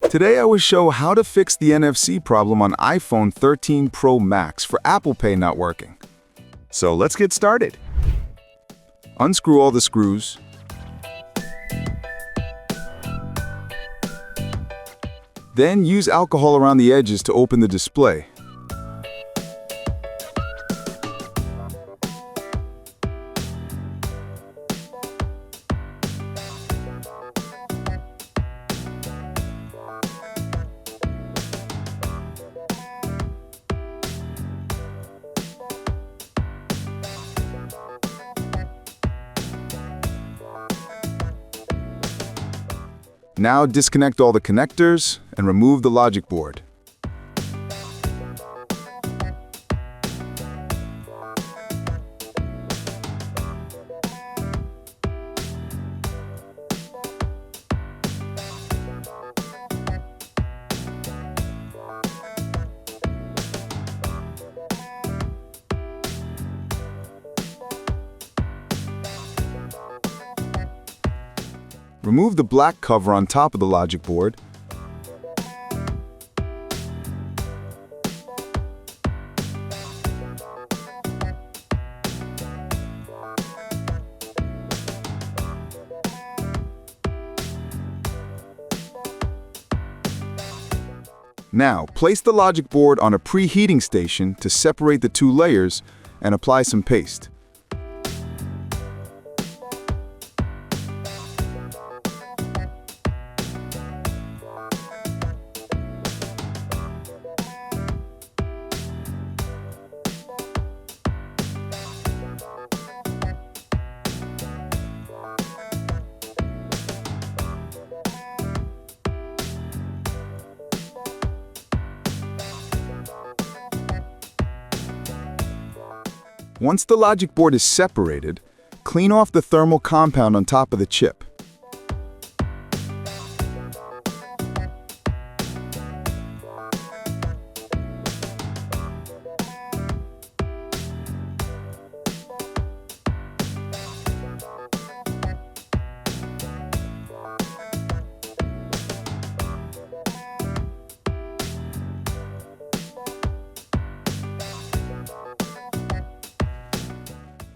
Today I will show how to fix the NFC problem on iPhone 13 Pro Max for Apple Pay not working. So let's get started. Unscrew all the screws. Then use alcohol around the edges to open the display. Now disconnect all the connectors and remove the logic board. Remove the black cover on top of the logic board. Now, place the logic board on a preheating station to separate the two layers and apply some paste. Once the logic board is separated, clean off the thermal compound on top of the chip.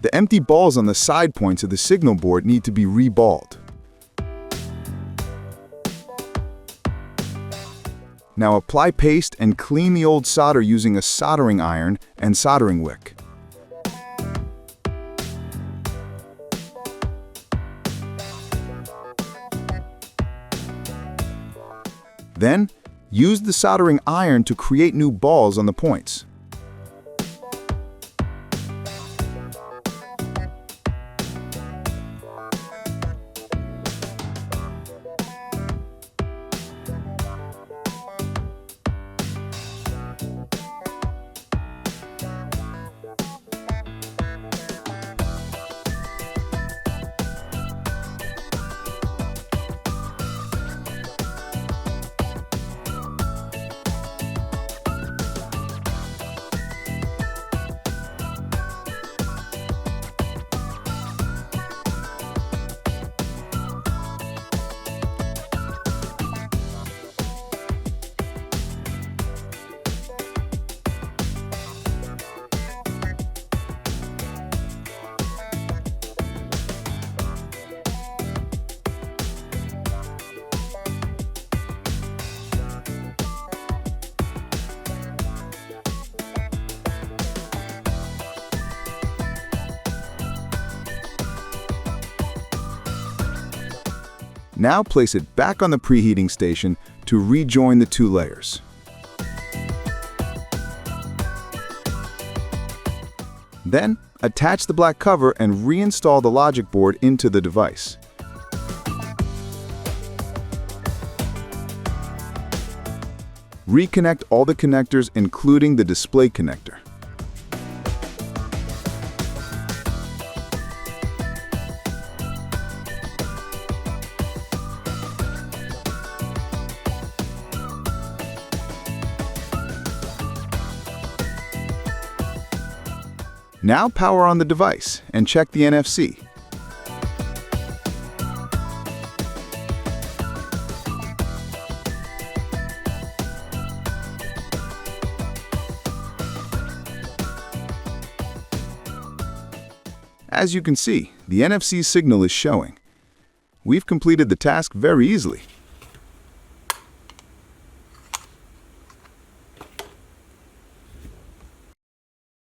The empty balls on the side points of the signal board need to be reballed. Now apply paste and clean the old solder using a soldering iron and soldering wick. Then, use the soldering iron to create new balls on the points. Now place it back on the preheating station to rejoin the two layers. Then, attach the black cover and reinstall the logic board into the device. Reconnect all the connectors, including the display connector. Now power on the device and check the NFC. As you can see, the NFC signal is showing. We've completed the task very easily.